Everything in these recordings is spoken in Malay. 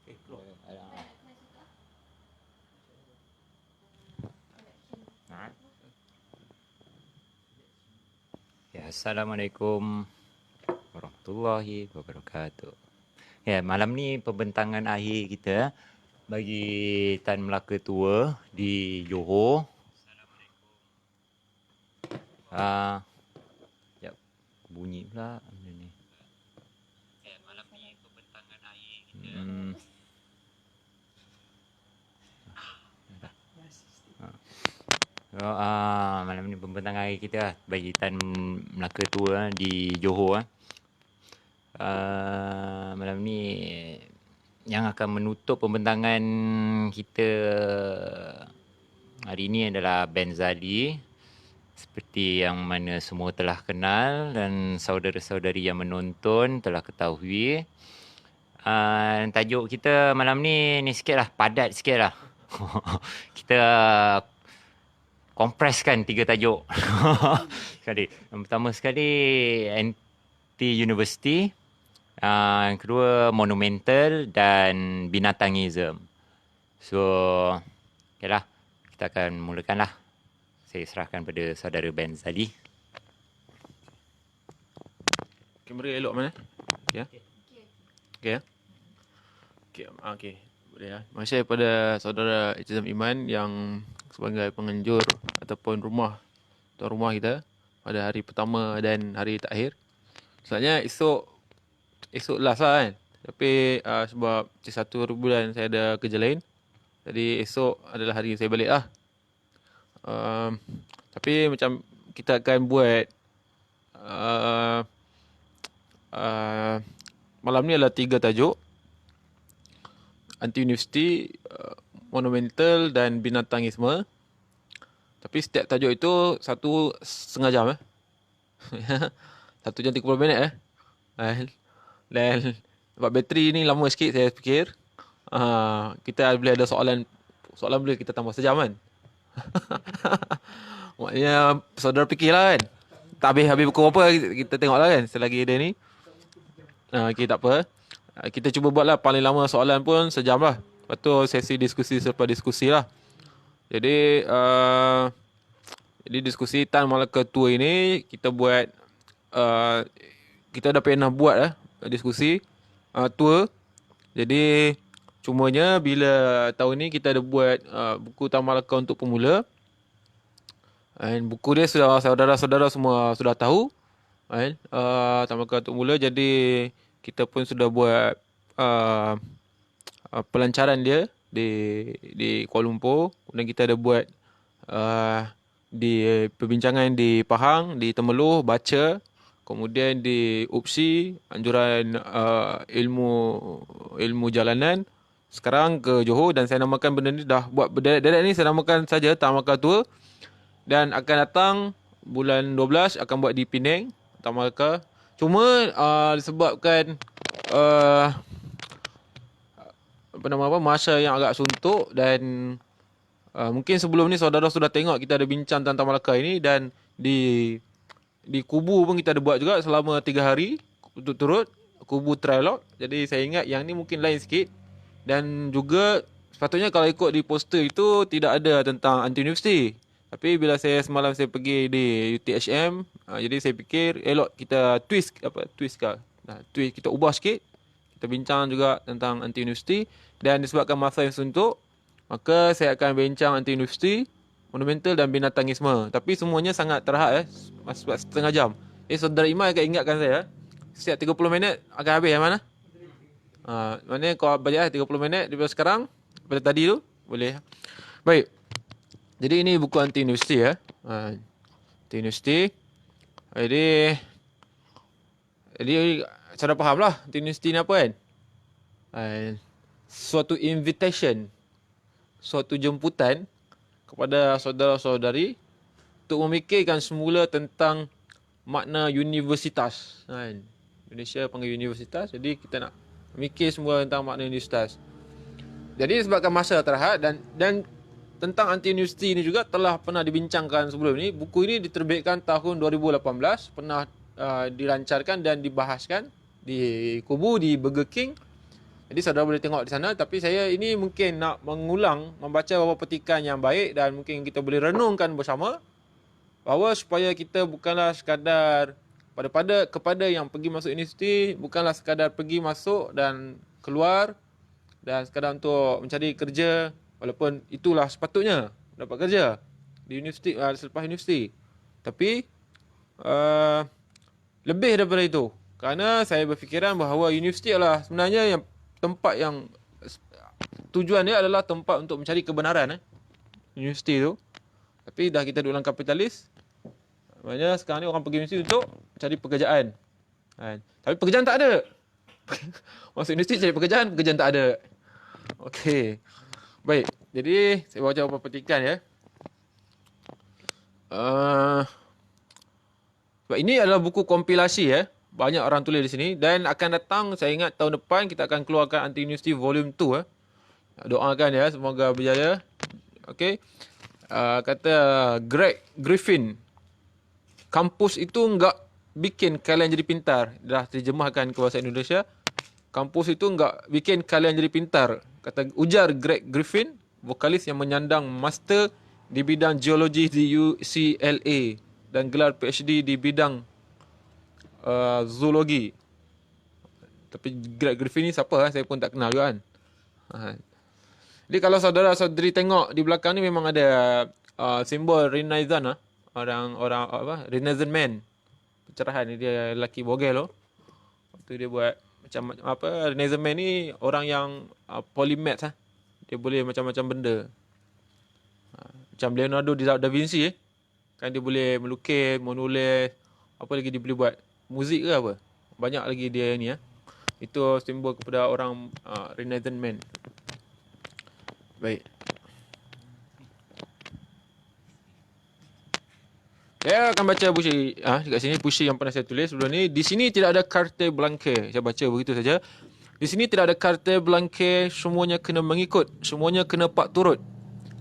Ya, Assalamualaikum warahmatullahi wabarakatuh. Ya, malam ni pembentangan akhir kita bagi Tan Melaka Tua di Johor. Sekejap, bunyi pula benda ni. Ya, malam ni pembentangan akhir kita. Malam ni pembentangan akhir kita bagi Tan Melaka Tua di Johor. Malam ni yang akan menutup pembentangan kita hari ini adalah Ben Zali, seperti yang mana semua telah kenal dan saudara-saudari yang menonton telah ketahui. Tajuk kita malam ni sikit lah, padat sikit lah. Kita kompreskan 3 tajuk. Sekali. Yang pertama sekali anti-university. Yang kedua monumental dan binatangism. So, okay lah. Kita akan mulakan lah. Saya serahkan pada saudara Ben Zali. Kamera elok mana? Okay. Okay ya? Okay. Boleh ya. Terima kasih kepada saudara Izzam Iman yang sebagai penganjur ataupun tuan rumah kita pada hari pertama dan hari terakhir. Sebenarnya esok last lah kan. Tapi sebab 1 bulan saya ada kerja lain. Jadi esok adalah hari saya balik lah. Tapi macam kita akan buat malam ni adalah 3 tajuk. Anti-university, monumental dan binatangisme. Tapi setiap tajuk itu 1,5 jam 1 jam 30 minit Dan sebab bateri ni lama sikit saya fikir kita boleh ada soalan boleh kita tambah sejam kan. Maknanya saudara fikirlah kan. Tak habis pukul berapa kita tengoklah kan selagi dia ni. Okay, tak apa. Kita cuba buatlah paling lama soalan pun sejam lah. Lepas tu sesi diskusi selepas diskusi lah. Jadi diskusi Tan Melaka Tua ini kita buat kita dah pernah buat diskusi tour. Jadi cumanya bila tahun ni kita ada buat buku Tan Melaka untuk pemula. Dan buku dia sudah saudara-saudara semua sudah tahu. Tan Melaka untuk pemula. Jadi kita pun sudah buat pelancaran dia di Kuala Lumpur. Kemudian kita ada buat di perbincangan di Pahang, di Temeloh, baca. Kemudian di UPSI, anjuran ilmu jalanan. Sekarang ke Johor dan saya namakan benda ni dah buat berderet ni saya namakan saja Tan Melaka Tua. Dan akan datang bulan 12 akan buat di Penang, Tan Melaka. Cuma disebabkan masa yang agak suntuk dan mungkin sebelum ni saudara sudah tengok kita ada bincang tentang Tan Melaka ini dan di Kubu pun kita ada buat juga selama 3 hari turut-turut, Kubu Trialog. Jadi saya ingat yang ni mungkin lain sikit. Dan juga sepatutnya kalau ikut di poster itu tidak ada tentang anti-university. Tapi bila semalam saya pergi di UTHM, jadi saya fikir elok kita twist kita ubah sikit. Kita bincang juga tentang anti-university. Dan disebabkan masa yang suntuk, maka saya akan bincang anti-university, monumental dan binatangisme. Tapi semuanya sangat terhad sebab setengah jam. Saudara Iman akan ingatkan saya setiap 30 minit akan habis yang mana? Maknanya kau baca 30 minit daripada sekarang, daripada tadi tu boleh. Baik. Jadi ini buku anti-university anti-university. Jadi saya dah faham lah anti-university ni apa kan? Suatu invitation, suatu jemputan kepada saudara-saudari untuk memikirkan semula tentang makna universitas. Indonesia panggil universitas, jadi kita nak mikir semua tentang makna universitas. Jadi sebabkan masa terhad dan tentang anti-university ini juga telah pernah dibincangkan sebelum ini. Buku ini diterbitkan tahun 2018, pernah dilancarkan dan dibahaskan di Kubu, di Burger King. Jadi saudara boleh tengok di sana, tapi saya ini mungkin nak mengulang, membaca beberapa petikan yang baik dan mungkin kita boleh renungkan bersama bahawa supaya kita bukanlah sekadar kepada yang pergi masuk universiti, bukanlah sekadar pergi masuk dan keluar dan sekadar untuk mencari kerja, walaupun itulah sepatutnya dapat kerja di universiti, selepas universiti. Tapi lebih daripada itu, kerana saya berfikiran bahawa universiti adalah sebenarnya yang tempat yang tujuan dia adalah tempat untuk mencari kebenaran. Universiti tu. Tapi dah kita duduk dalam kapitalis, maknanya sekarang ni orang pergi universiti untuk cari pekerjaan. Tapi pekerjaan tak ada. Masuk universiti cari pekerjaan tak ada. Okey. Baik, jadi saya baca beberapa petikan ya. Sebab ini adalah buku kompilasi ya. Banyak orang tulis di sini dan akan datang, saya ingat tahun depan kita akan keluarkan Anti University Volume 2 Doakan ya, semoga berjaya. Okey. Kata Greg Griffin, kampus itu enggak bikin kalian jadi pintar. Dah terjemahkan ke bahasa Indonesia. Kampus itu enggak bikin kalian jadi pintar. Kata ujar Greg Griffin, vokalis yang menyandang master di bidang geologi di UCLA dan gelar PhD di bidang zoologi. Tapi Greg Griffin ni siapa? Saya pun tak kenal juga kan. Jadi kalau saudara-saudari tengok di belakang ni memang ada simbol Renaissance orang apa? Renaissance man. Pencerahan ni dia lelaki bogel tu. Waktu dia buat macam apa, Renaissance man ni orang yang polymath . Dia boleh macam-macam benda. Macam Leonardo da Vinci kan dia boleh melukis, menulis, apa lagi dia boleh buat? Muzik ke apa? Banyak lagi dia ni . Itu simbol kepada orang Renaissance man. Baik. Saya akan baca puisi dekat sini, puisi yang pernah saya tulis sebelum ni. Di sini tidak ada carte blanche. Saya baca begitu saja. Di sini tidak ada carte blanche, semuanya kena mengikut, semuanya kena pak turut.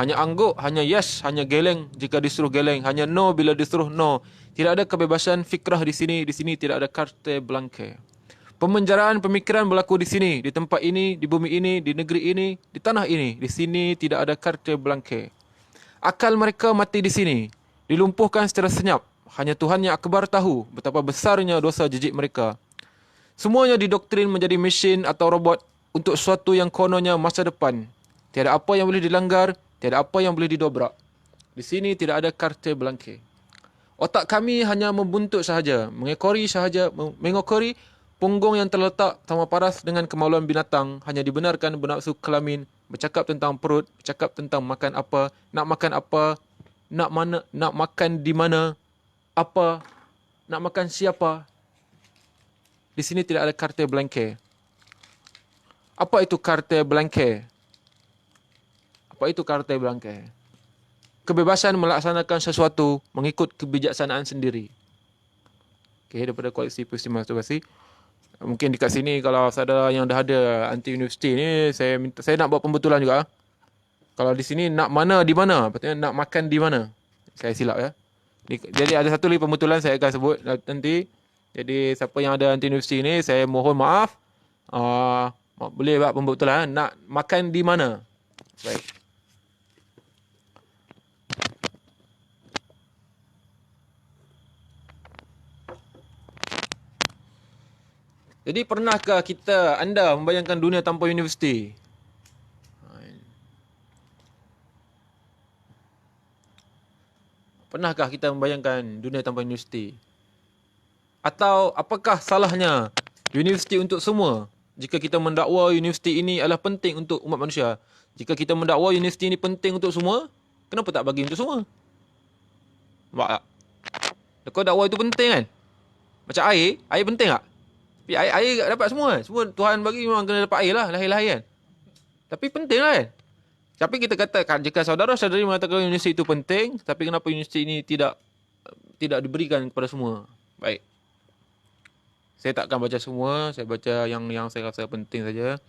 Hanya angguk, hanya yes, hanya geleng jika disuruh geleng, hanya no bila disuruh no. Tidak ada kebebasan fikrah di sini tidak ada carte blanche. Pemenjaraan pemikiran berlaku di sini, di tempat ini, di bumi ini, di negeri ini, di tanah ini. Di sini tidak ada carte blanche. Akal mereka mati di sini, dilumpuhkan secara senyap. Hanya Tuhan yang akbar tahu betapa besarnya dosa jijik mereka. Semuanya didoktrin menjadi mesin atau robot untuk sesuatu yang kononnya masa depan. Tiada apa yang boleh dilanggar, tiada apa yang boleh didobrak. Di sini tidak ada carte blanche. Otak kami hanya membuntut sahaja, mengekori punggung yang terletak sama paras dengan kemaluan binatang, hanya dibenarkan bernafsu kelamin, bercakap tentang perut, bercakap tentang makan apa, nak makan di mana, apa, nak makan siapa. Di sini tidak ada carte blanche. Apa itu carte blanche? Apa itu carte blanche? Kebebasan melaksanakan sesuatu mengikut kebijaksanaan sendiri. Okey, daripada koleksi puisi masturbasi. Mungkin dekat sini kalau saudara yang dah ada anti universiti ni, saya nak buat pembetulan juga. Kalau di sini nak mana di mana, patutnya nak makan di mana. Saya silap ya. Jadi ada satu lagi pembetulan saya akan sebut nanti. Jadi siapa yang ada anti universiti ni, saya mohon maaf. Boleh buat pembetulan, nak makan di mana. Baik. Jadi pernahkah anda membayangkan dunia tanpa universiti? Pernahkah kita membayangkan dunia tanpa universiti? Atau apakah salahnya universiti untuk semua? Jika kita mendakwa universiti ini adalah penting untuk umat manusia. Jika kita mendakwa universiti ini penting untuk semua, kenapa tak bagi untuk semua? Nampak tak? Kau dakwa itu penting kan? Macam air penting tak? Tapi air dapat semua kan? Semua Tuhan bagi memang kena dapat air lah, lahir-lahir kan? Tapi penting lah kan? Tapi kita katakan, jika saudara-saudari mengatakan universiti itu penting, tapi kenapa universiti ini tidak diberikan kepada semua? Baik. Saya tak akan baca semua, saya baca yang saya rasa penting saja.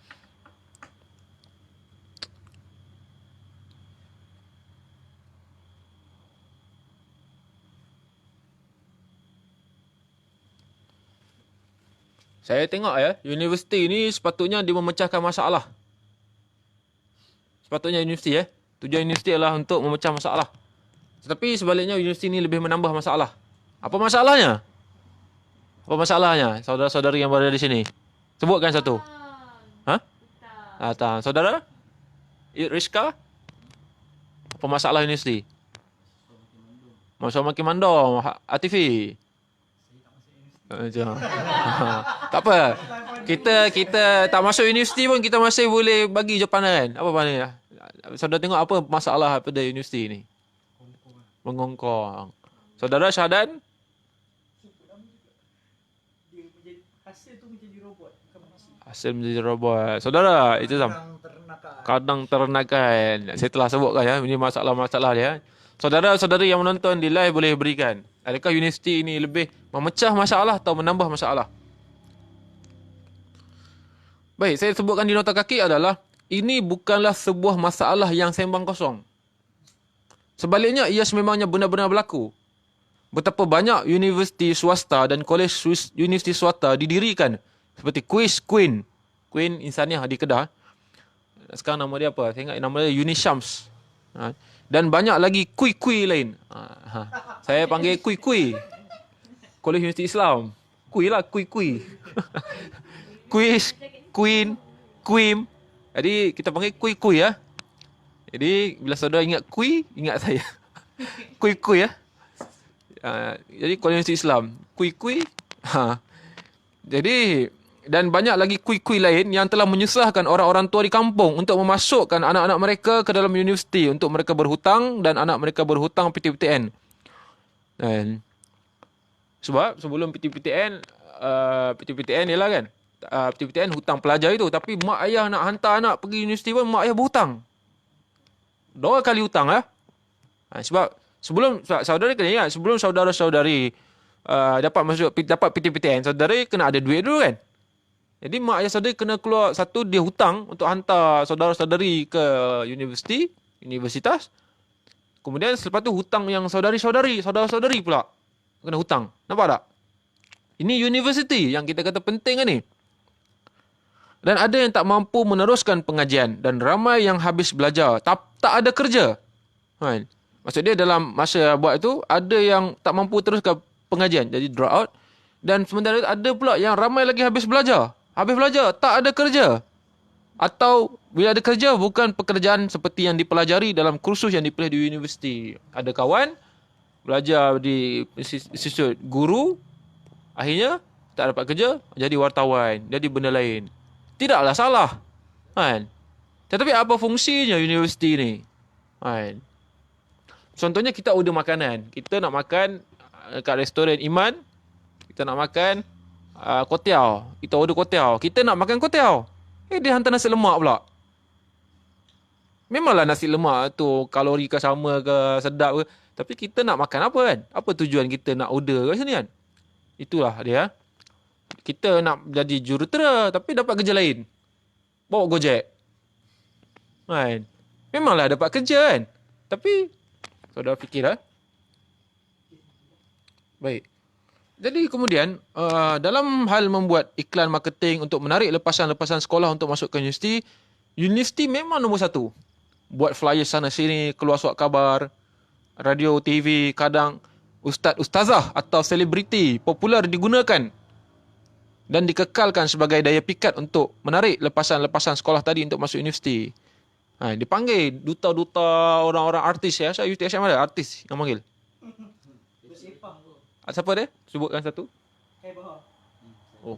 Saya tengok ya, universiti ni sepatutnya dia memecahkan masalah. Sepatutnya universiti ya. Tujuan universiti adalah untuk memecah masalah. Tetapi sebaliknya universiti ni lebih menambah masalah. Apa masalahnya? Apa masalahnya? Saudara-saudari yang berada di sini. Sebutkan satu. Ha? Tak. Saudara? Rizka? Apa masalah universiti? Masa makin mandom. Atifi? Tak apa. Kita tak masuk universiti pun kita masih boleh bagi jawapan kan. Apa maknanya? Saudara tengok apa masalah pada universiti ni? Mengongkong. Saudara Syahdan? Hasil menjadi robot. Saudara, itu sama. Kadang ternakan. Saya telah sebutkan ya, ini masalah-masalah dia. Saudara-saudari yang menonton di live boleh berikan. Adakah universiti ini lebih memecah masalah atau menambah masalah? Baik, saya sebutkan di nota kaki adalah ini bukanlah sebuah masalah yang sembang kosong. Sebaliknya, ia sememangnya benar-benar berlaku. Betapa banyak universiti swasta dan kolej universiti swasta didirikan seperti Queen Insaniah di Kedah. Sekarang nama dia apa? Saya ingat nama dia Unishams. Dan banyak lagi kui lain. Saya panggil kui. Kolej Universiti Islam. Kui. Queen. Jadi kita panggil kui ya. Jadi bila saudara ingat kui, ingat saya. Kui ya. Jadi Kolej Universiti Islam. Kui. Jadi dan banyak lagi kui lain yang telah menyusahkan orang-orang tua di kampung untuk memasukkan anak-anak mereka ke dalam universiti untuk mereka berhutang dan anak mereka berhutang PTPTN. Dan sebab sebelum PTPTN ialah kan, PTPTN hutang pelajar itu, tapi mak ayah nak hantar anak pergi universiti pun mak ayah berhutang. 2 kali hutang ya. Sebab sebelum saudara kena ingat, sebelum saudara-saudari dapat PTPTN, saudara kena ada duit dulu kan. Jadi mak ayah saudara kena keluar satu, dia hutang untuk hantar saudara-saudari ke universitas. Kemudian selepas tu hutang yang saudara-saudari pula kena hutang. Nampak tak? Ini universiti yang kita kata penting kan ni. Dan ada yang tak mampu meneruskan pengajian dan ramai yang habis belajar tak ada kerja. Kan? Maksud dia dalam masa buat itu ada yang tak mampu teruskan pengajian, jadi drop out. Dan sementara ada pula yang ramai lagi habis belajar, tak ada kerja. Atau bila ada kerja, bukan pekerjaan seperti yang dipelajari dalam kursus yang dipelajari di universiti. Ada kawan belajar di institut guru, akhirnya tak dapat kerja, jadi wartawan, jadi benda lain. Tidaklah salah, kan? Tetapi apa fungsinya universiti ni? Kan? Contohnya kita order makanan. Kita nak makan kat restoran Iman, kita nak makan kotiau. Kita order kotiau. Kita nak makan kotiau. Dia hantar nasi lemak pula. Memanglah nasi lemak tu kalori ke sama ke, sedap ke. Tapi kita nak makan apa kan? Apa tujuan kita nak order kat sini kan? Itulah dia. Kita nak jadi jurutera tapi dapat kerja lain. Bawa Gojek. Kan? Memanglah dapat kerja kan? Tapi saudara fikirlah. Baik. Jadi kemudian dalam hal membuat iklan marketing untuk menarik lepasan-lepasan sekolah untuk masuk ke universiti, universiti memang nombor 1. Buat flyer sana sini, keluar surat khabar, radio, TV, kadang ustaz-ustazah atau selebriti popular digunakan dan dikekalkan sebagai daya pikat untuk menarik lepasan-lepasan sekolah tadi untuk masuk universiti. Dipanggil duta-duta orang-orang artis ya. Saya UTSM ada artis yang panggil. Siapa dia? Sebutkan satu.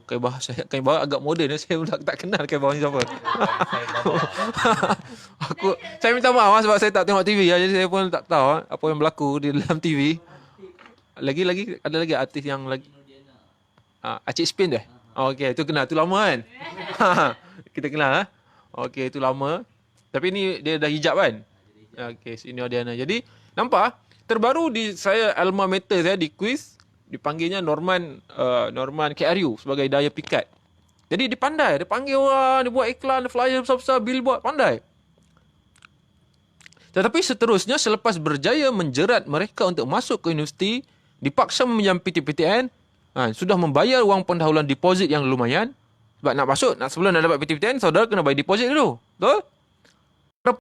Kaibah. Kaibah agak moden. Saya tak kenal Kaibah ni siapa. Saya minta maaf sebab saya tak tengok TV ya. Jadi saya pun tak tahu apa yang berlaku di dalam TV. Lagi ada lagi artis yang lagi. Acik Spin dah. Okey, tu kenal. Tu lama kan? Kita kenal. Okey, tu lama. Tapi ni dia dah hijab kan? Okey, senior Diana. Jadi, nampak? Terbaru di saya alma mater saya di quiz, dipanggilnya Norman KRU sebagai daya pikat. Jadi dia pandai. Dia panggil orang, dia buat iklan, flyer besar-besar, billboard. Pandai. Tetapi seterusnya, selepas berjaya menjerat mereka untuk masuk ke universiti, dipaksa meminjam PTPTN, sudah membayar wang pendahuluan deposit yang lumayan. Sebab nak masuk, sebelum nak dapat PTPTN, saudara kena bayar deposit dulu. Betul?